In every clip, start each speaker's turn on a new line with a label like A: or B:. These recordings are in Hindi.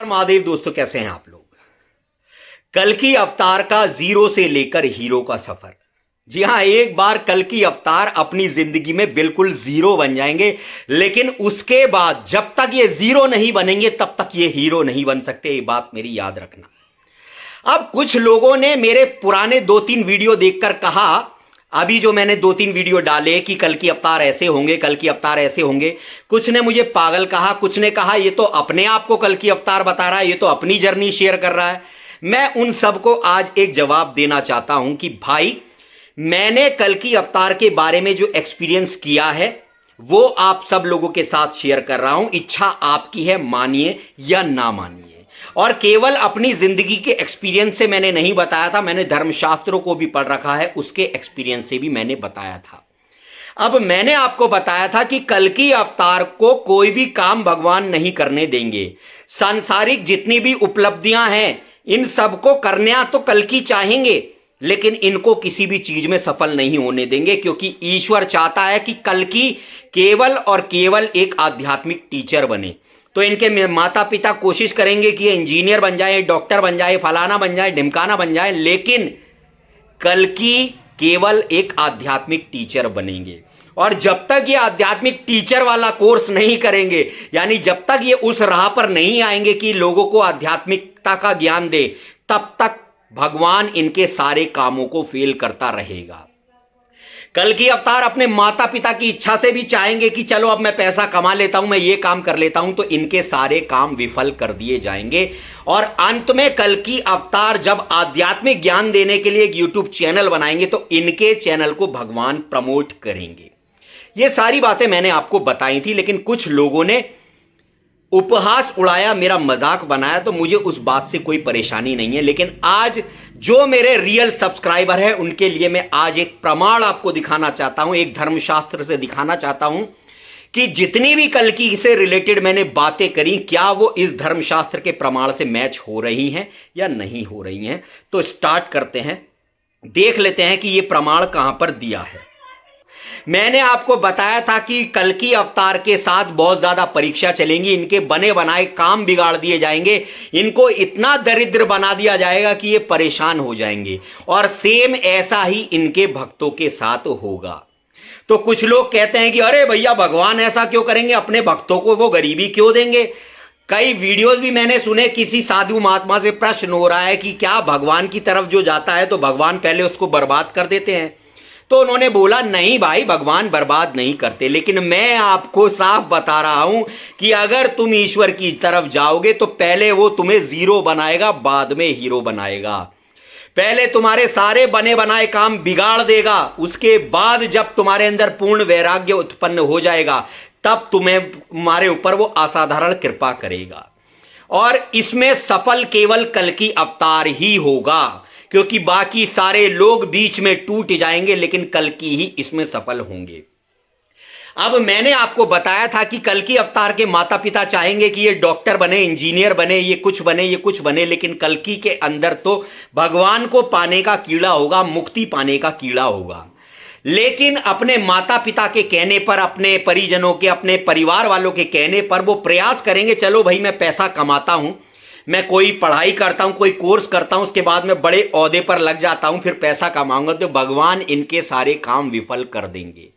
A: महादेव दोस्तों, कैसे हैं आप लोग। कल्कि अवतार का जीरो से लेकर हीरो का सफर। जी हां, एक बार कल्कि अवतार अपनी जिंदगी में बिल्कुल जीरो बन जाएंगे, लेकिन उसके बाद जब तक ये जीरो नहीं बनेंगे तब तक ये हीरो नहीं बन सकते। ये बात मेरी याद रखना। अब कुछ लोगों ने मेरे पुराने 2-3 वीडियो देखकर कहा, अभी जो मैंने 2-3 वीडियो डाले कि कल्कि अवतार ऐसे होंगे, कल्कि अवतार ऐसे होंगे, कुछ ने मुझे पागल कहा, कुछ ने कहा ये तो अपने आप को कल्कि अवतार बता रहा है, ये तो अपनी जर्नी शेयर कर रहा है। मैं उन सबको आज एक जवाब देना चाहता हूं कि भाई, मैंने कल्कि अवतार के बारे में जो एक्सपीरियंस किया है वो आप सब लोगों के साथ शेयर कर रहा हूं। इच्छा आपकी है, मानिए या ना मानिए। और केवल अपनी जिंदगी के एक्सपीरियंस से मैंने नहीं बताया था, मैंने धर्मशास्त्रों को भी पढ़ रखा है, उसके एक्सपीरियंस से भी मैंने बताया था। अब मैंने आपको बताया था कि कल्कि अवतार को कोई भी काम भगवान नहीं करने देंगे। सांसारिक जितनी भी उपलब्धियां हैं, इन सबको करना तो कल्कि चाहेंगे, लेकिन इनको किसी भी चीज में सफल नहीं होने देंगे, क्योंकि ईश्वर चाहता है कि कल्कि केवल और केवल एक आध्यात्मिक टीचर बने। तो इनके माता पिता कोशिश करेंगे कि ये इंजीनियर बन जाए, डॉक्टर बन जाए, फलाना बन जाए, ढिमकाना बन जाए, लेकिन कल्कि केवल एक आध्यात्मिक टीचर बनेंगे। और जब तक ये आध्यात्मिक टीचर वाला कोर्स नहीं करेंगे, यानी जब तक ये उस राह पर नहीं आएंगे कि लोगों को आध्यात्मिकता का ज्ञान दे, तब तक भगवान इनके सारे कामों को फेल करता रहेगा। कल्कि अवतार अपने माता पिता की इच्छा से भी चाहेंगे कि चलो अब मैं पैसा कमा लेता हूं, मैं ये काम कर लेता हूं, तो इनके सारे काम विफल कर दिए जाएंगे। और अंत में कल्कि अवतार जब आध्यात्मिक ज्ञान देने के लिए एक यूट्यूब चैनल बनाएंगे तो इनके चैनल को भगवान प्रमोट करेंगे। ये सारी बातें मैंने आपको बताई थी, लेकिन कुछ लोगों ने उपहास उड़ाया, मेरा मजाक बनाया, तो मुझे उस बात से कोई परेशानी नहीं है। लेकिन आज जो मेरे रियल सब्सक्राइबर हैं उनके लिए मैं आज एक प्रमाण आपको दिखाना चाहता हूं, एक धर्मशास्त्र से दिखाना चाहता हूं कि जितनी भी कल्कि से रिलेटेड मैंने बातें करी, क्या वो इस धर्मशास्त्र के प्रमाण से मैच हो रही हैं या नहीं हो रही हैं। तो स्टार्ट करते हैं, देख लेते हैं कि ये प्रमाण कहां पर दिया है। मैंने आपको बताया था कि कल्कि अवतार के साथ बहुत ज्यादा परीक्षा चलेंगी, इनके बने बनाए काम बिगाड़ दिए जाएंगे, इनको इतना दरिद्र बना दिया जाएगा कि ये परेशान हो जाएंगे। और सेम ऐसा ही इनके भक्तों के साथ होगा। तो कुछ लोग कहते हैं कि अरे भैया, भगवान ऐसा क्यों करेंगे, अपने भक्तों को वो गरीबी क्यों देंगे। कई वीडियोस भी मैंने सुने, किसी साधु महात्मा से प्रश्न हो रहा है कि क्या भगवान की तरफ जो जाता है तो भगवान पहले उसको बर्बाद कर देते हैं। तो उन्होंने बोला नहीं भाई, भगवान बर्बाद नहीं करते, लेकिन मैं आपको साफ बता रहा हूं कि अगर तुम ईश्वर की तरफ जाओगे तो पहले वो तुम्हें जीरो बनाएगा, बाद में हीरो बनाएगा। पहले तुम्हारे सारे बने बनाए काम बिगाड़ देगा, उसके बाद जब तुम्हारे अंदर पूर्ण वैराग्य उत्पन्न हो जाएगा तब तुम्हारे ऊपर वो असाधारण कृपा करेगा। और इसमें सफल केवल कल्कि अवतार ही होगा, क्योंकि बाकी सारे लोग बीच में टूट जाएंगे, लेकिन कल्कि ही इसमें सफल होंगे। अब मैंने आपको बताया था कि कल्कि अवतार के माता पिता चाहेंगे कि ये डॉक्टर बने, इंजीनियर बने, ये कुछ बने, ये कुछ बने, लेकिन कल्कि के अंदर तो भगवान को पाने का कीड़ा होगा, मुक्ति पाने का कीड़ा होगा। लेकिन अपने माता पिता के कहने पर, अपने परिजनों के, अपने परिवार वालों के कहने पर वो प्रयास करेंगे, चलो भाई मैं पैसा कमाता हूं, मैं कोई पढ़ाई करता हूं, कोई कोर्स करता हूं, उसके बाद में बड़े ओहदे पर लग जाता हूं, फिर पैसा कमाऊंगा। तो भगवान इनके सारे काम विफल कर देंगे,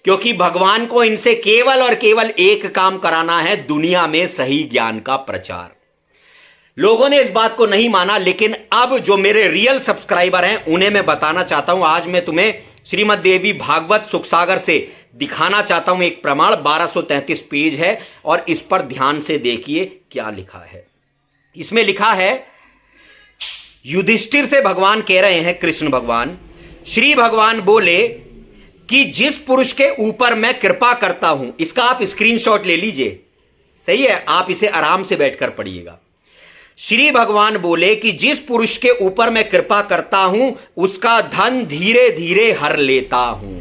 A: क्योंकि भगवान को इनसे केवल और केवल एक काम कराना है, दुनिया में सही ज्ञान का प्रचार। लोगों ने इस बात को नहीं माना, लेकिन अब जो मेरे रियल सब्सक्राइबर हैं उन्हें मैं बताना चाहता हूं। आज मैं तुम्हें श्रीमद् देवी भागवत सुखसागर से दिखाना चाहता हूं एक प्रमाण। 1233 पेज है और इस पर ध्यान से देखिए क्या लिखा है। इसमें लिखा है, युधिष्ठिर से भगवान कह रहे हैं, कृष्ण भगवान, श्री भगवान बोले कि जिस पुरुष के ऊपर मैं कृपा करता हूं, इसका आप स्क्रीनशॉट ले लीजिए, सही है, आप इसे आराम से बैठकर पढ़िएगा। श्री भगवान बोले कि जिस पुरुष के ऊपर मैं कृपा करता हूं उसका धन धीरे धीरे हर लेता हूं।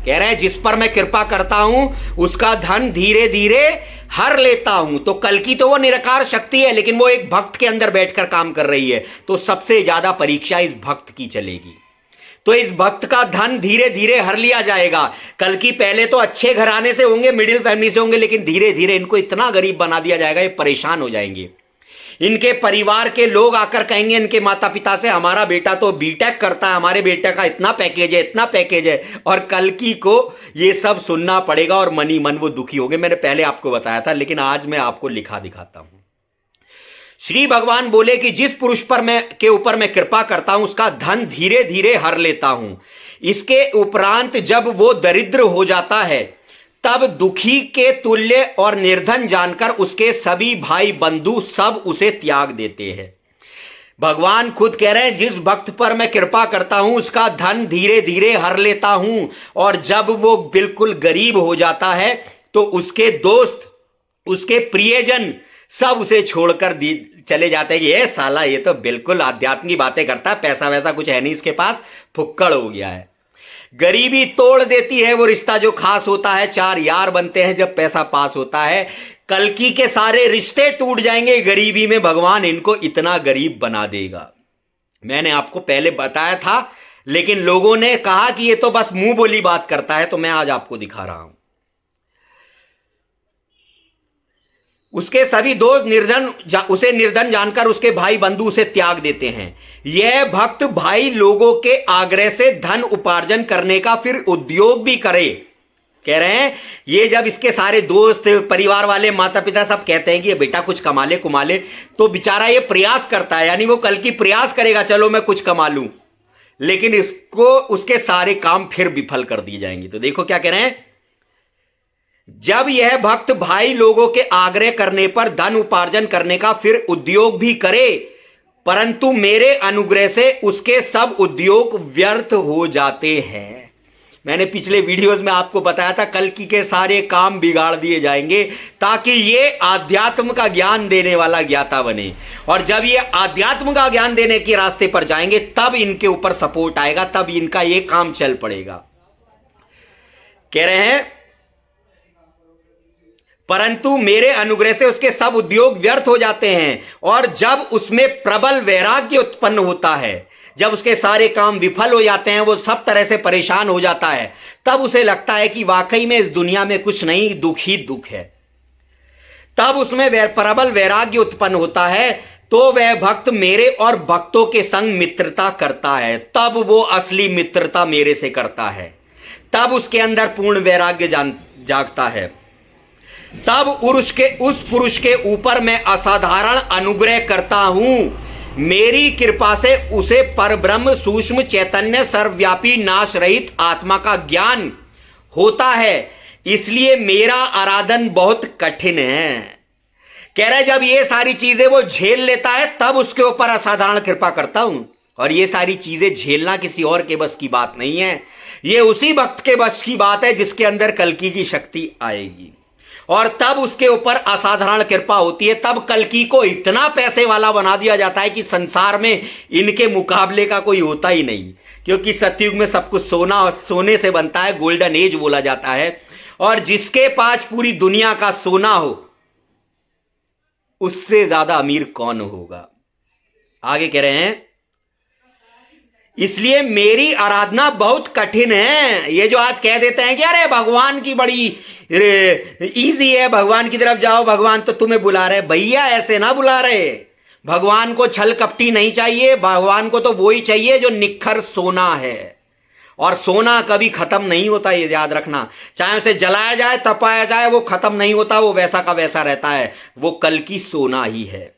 A: कह रहे हैं जिस पर मैं कृपा करता हूं उसका धन धीरे धीरे हर लेता हूं। तो कल्कि तो वो निराकार शक्ति है, लेकिन वो एक भक्त के अंदर बैठकर काम कर रही है, तो सबसे ज्यादा परीक्षा इस भक्त की चलेगी। तो इस भक्त का धन धीरे धीरे हर लिया जाएगा। कल्कि पहले तो अच्छे घराने से होंगे, मिडिल फैमिली से होंगे, लेकिन धीरे धीरे इनको इतना गरीब बना दिया जाएगा, ये परेशान हो जाएंगे। इनके परिवार के लोग आकर कहेंगे इनके माता पिता से, हमारा बेटा तो बीटेक करता है, हमारे बेटे का इतना पैकेज है, इतना पैकेज है। और कल्कि को ये सब सुनना पड़ेगा और मनी मन वो दुखी होंगे। मैंने पहले आपको बताया था, लेकिन आज मैं आपको लिखा दिखाता हूं। श्री भगवान बोले कि जिस पुरुष पर के ऊपर मैं कृपा करता हूं उसका धन धीरे धीरे हर लेता हूं। इसके उपरांत जब वो दरिद्र हो जाता है तब दुखी के तुल्य और निर्धन जानकर उसके सभी भाई बंधु सब उसे त्याग देते हैं। भगवान खुद कह रहे हैं जिस भक्त पर मैं कृपा करता हूं उसका धन धीरे धीरे हर लेता हूं, और जब वो बिल्कुल गरीब हो जाता है तो उसके दोस्त, उसके प्रियजन सब उसे छोड़कर चले जाते हैं कि ये साला ये तो बिल्कुल आध्यात्मिक बातें करता है, पैसा वैसा कुछ है नहीं इसके पास, फुक्कड़ हो गया है। गरीबी तोड़ देती है वो रिश्ता जो खास होता है। चार यार बनते हैं जब पैसा पास होता है। कल्कि के सारे रिश्ते टूट जाएंगे गरीबी में, भगवान इनको इतना गरीब बना देगा। मैंने आपको पहले बताया था, लेकिन लोगों ने कहा कि ये तो बस मुंह बोली बात करता है, तो मैं आज आपको दिखा रहा हूं। उसके सभी दोस्त उसे निर्धन जानकर उसके भाई बंधु उसे त्याग देते हैं। यह भक्त भाई लोगों के आग्रह से धन उपार्जन करने का फिर उद्योग भी करे। कह रहे हैं ये जब इसके सारे दोस्त, परिवार वाले, माता पिता सब कहते हैं कि ये बेटा कुछ कमा ले कुमा ले, तो बेचारा ये प्रयास करता है, यानी वो कल्कि प्रयास करेगा चलो मैं कुछ कमा लूं, लेकिन इसको उसके सारे काम फिर विफल कर दिए जाएंगे। तो देखो क्या कह रहे हैं, जब यह भक्त भाई लोगों के आग्रह करने पर धन उपार्जन करने का फिर उद्योग भी करे, परंतु मेरे अनुग्रह से उसके सब उद्योग व्यर्थ हो जाते हैं। मैंने पिछले वीडियोस में आपको बताया था कल्कि के सारे काम बिगाड़ दिए जाएंगे ताकि ये आध्यात्म का ज्ञान देने वाला ज्ञाता बने, और जब ये आध्यात्म का ज्ञान देने के रास्ते पर जाएंगे तब इनके ऊपर सपोर्ट आएगा, तब इनका ये काम चल पड़ेगा। कह रहे हैं परंतु मेरे अनुग्रह से उसके सब उद्योग व्यर्थ हो जाते हैं, और जब उसमें प्रबल वैराग्य उत्पन्न होता है, जब उसके सारे काम विफल हो जाते हैं, वो सब तरह से परेशान हो जाता है, तब उसे लगता है कि वाकई में इस दुनिया में कुछ नहीं, दुख ही दुख है। तब उसमें प्रबल वैराग्य उत्पन्न होता है, तो वह भक्त मेरे और भक्तों के संग मित्रता करता है। तब वो असली मित्रता मेरे से करता है, तब उसके अंदर पूर्ण वैराग्य जागता है। तब उस पुरुष के ऊपर मैं असाधारण अनुग्रह करता हूं। मेरी कृपा से उसे परब्रह्म सूक्ष्म चैतन्य सर्वव्यापी नाश रहित आत्मा का ज्ञान होता है, इसलिए मेरा आराधन बहुत कठिन है। कह रहे जब ये सारी चीजें वो झेल लेता है तब उसके ऊपर असाधारण कृपा करता हूं, और ये सारी चीजें झेलना किसी और के बस की बात नहीं है, ये उसी भक्त के बस की बात है जिसके अंदर कल्कि की शक्ति आएगी, और तब उसके ऊपर असाधारण कृपा होती है। तब कल्कि को इतना पैसे वाला बना दिया जाता है कि संसार में इनके मुकाबले का कोई होता ही नहीं, क्योंकि सतयुग में सब कुछ सोने से बनता है, गोल्डन एज बोला जाता है, और जिसके पास पूरी दुनिया का सोना हो उससे ज्यादा अमीर कौन होगा। आगे कह रहे हैं इसलिए मेरी आराधना बहुत कठिन है। ये जो आज कह देते हैं कि अरे भगवान की बड़ी इजी है, भगवान की तरफ जाओ, भगवान तो तुम्हें बुला रहे, भैया ऐसे ना बुला रहे। भगवान को छल कपटी नहीं चाहिए, भगवान को तो वही चाहिए जो निखर सोना है, और सोना कभी खत्म नहीं होता, ये याद रखना। चाहे उसे जलाया जाए, तपाया जाए, वो खत्म नहीं होता, वो वैसा का वैसा रहता है, वो कल्कि सोना ही है।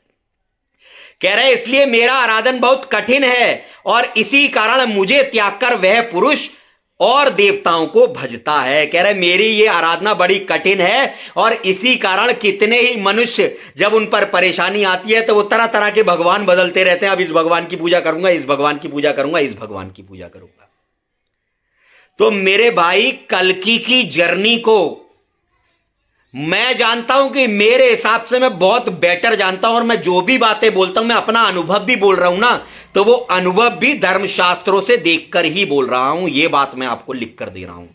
A: कह रहे इसलिए मेरा आराधन बहुत कठिन है, और इसी कारण मुझे त्याग कर वह पुरुष और देवताओं को भजता है। कह रहे मेरी ये आराधना बड़ी कठिन है, और इसी कारण कितने ही मनुष्य जब उन पर परेशानी आती है तो वो तरह तरह के भगवान बदलते रहते हैं। अब इस भगवान की पूजा करूंगा, इस भगवान की पूजा करूंगा, इस भगवान की पूजा करूंगा। तो मेरे भाई कल्कि की जर्नी को मैं जानता हूं कि मेरे हिसाब से मैं बहुत बेटर जानता हूं, और मैं जो भी बातें बोलता हूं मैं अपना अनुभव भी बोल रहा हूं ना, तो वो अनुभव भी धर्मशास्त्रों से देखकर ही बोल रहा हूं। ये बात मैं आपको लिख कर दे रहा हूं।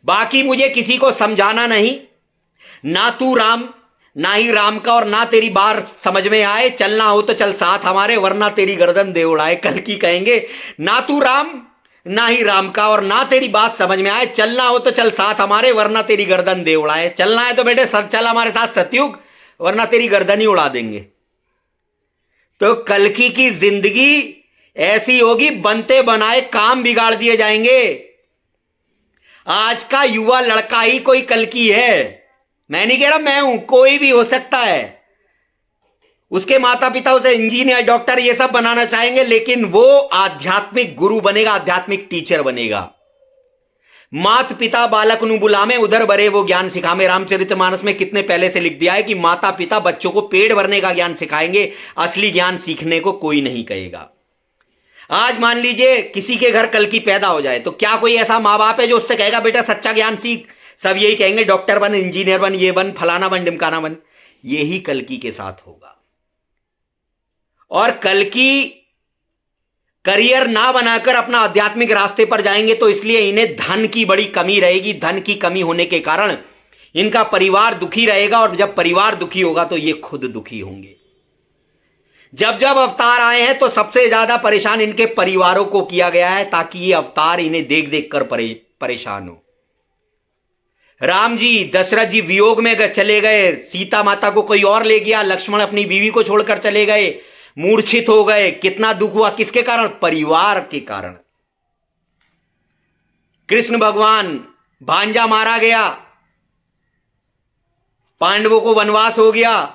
A: बाकी मुझे किसी को समझाना नहीं, ना तू राम ना ही राम का और ना तेरी बात समझ में आए, चलना हो तो चल साथ हमारे वरना तेरी गर्दन दे उड़ाए। कल्कि कहेंगे ना तू राम ना ही राम का और ना तेरी बात समझ में आए, चलना हो तो चल साथ हमारे वरना तेरी गर्दन दे उड़ाए। चलना है तो बेटे सर चल हमारे साथ सतयुग, वरना तेरी गर्दन ही उड़ा देंगे। तो कल्कि की जिंदगी ऐसी होगी, बनते बनाए काम बिगाड़ दिए जाएंगे। आज का युवा लड़का ही कोई कल्कि है। मैं नहीं कह रहा मैं हूं, कोई भी हो सकता है। उसके माता पिता उसे इंजीनियर डॉक्टर ये सब बनाना चाहेंगे, लेकिन वो आध्यात्मिक गुरु बनेगा, आध्यात्मिक टीचर बनेगा। मात पिता बालक नु बुलामे उधर बरे वो ज्ञान सिखामे। रामचरितमानस में कितने पहले से लिख दिया है कि माता पिता बच्चों को पेट भरने का ज्ञान सिखाएंगे, असली ज्ञान सीखने को कोई नहीं कहेगा। आज मान लीजिए किसी के घर कल्कि पैदा हो जाए तो क्या कोई ऐसा माँ बाप है जो उससे कहेगा बेटा सच्चा ज्ञान सीख? सब यही कहेंगे डॉक्टर बन, इंजीनियर बन, ये बन, फलाना बन, ढिमकाना बन। यही कल्कि के साथ होगा। और कल्कि करियर ना बनाकर अपना आध्यात्मिक रास्ते पर जाएंगे तो इसलिए इन्हें धन की बड़ी कमी रहेगी। धन की कमी होने के कारण इनका परिवार दुखी रहेगा, और जब परिवार दुखी होगा तो ये खुद दुखी होंगे। जब जब अवतार आए हैं तो सबसे ज्यादा परेशान इनके परिवारों को किया गया है, ताकि ये अवतार इन्हें देख देख कर परेशान हो। राम जी दशरथ जी वियोग में चले गए, सीता माता को कोई और ले गया, लक्ष्मण अपनी बीवी को छोड़कर चले गए, मूर्छित हो गए। कितना दुख हुआ, किसके कारण? परिवार के कारण। कृष्ण भगवान भांजा मारा गया, पांडवों को वनवास हो गया।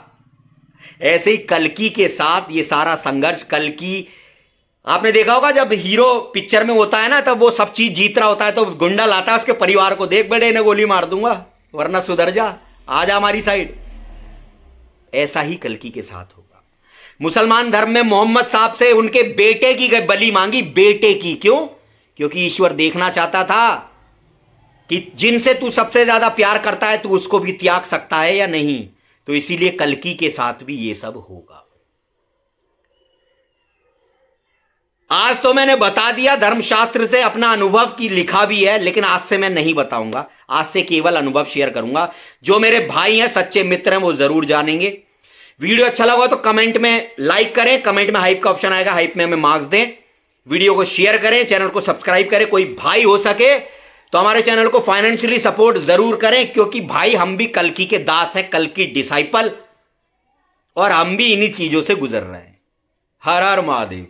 A: ऐसे ही कल्कि के साथ ये सारा संघर्ष। कल्कि आपने देखा होगा जब हीरो पिक्चर में होता है ना, तब वो सब चीज जीत रहा होता है तो गुंडा लाता है उसके परिवार को, देख बेटे इन्हें गोली मार दूंगा वरना सुधर जा, आ जा हमारी साइड। ऐसा ही कल्कि के साथ होगा। मुसलमान धर्म में मोहम्मद साहब से उनके बेटे की बलि मांगी। बेटे की क्यों? क्योंकि ईश्वर देखना चाहता था कि जिनसे तू सबसे ज्यादा प्यार करता है तू उसको भी त्याग सकता है या नहीं। तो इसीलिए कल्कि के साथ भी ये सब होगा। आज तो मैंने बता दिया, धर्मशास्त्र से अपना अनुभव की लिखा भी है, लेकिन आज से मैं नहीं बताऊंगा। आज से केवल अनुभव शेयर करूंगा। जो मेरे भाई हैं, सच्चे मित्र हैं, वो जरूर जानेंगे। वीडियो अच्छा लगा तो कमेंट में लाइक करें, कमेंट में हाइप का ऑप्शन आएगा, हाइप में हमें मार्क्स दें। वीडियो को शेयर करें, चैनल को सब्सक्राइब करें। कोई भाई हो सके तो हमारे चैनल को फाइनेंशियली सपोर्ट जरूर करें, क्योंकि भाई हम भी कल्कि के दास हैं, कल्कि डिसाइपल, और हम भी इन्हीं चीजों से गुजर रहे हैं। हर हर महादेव।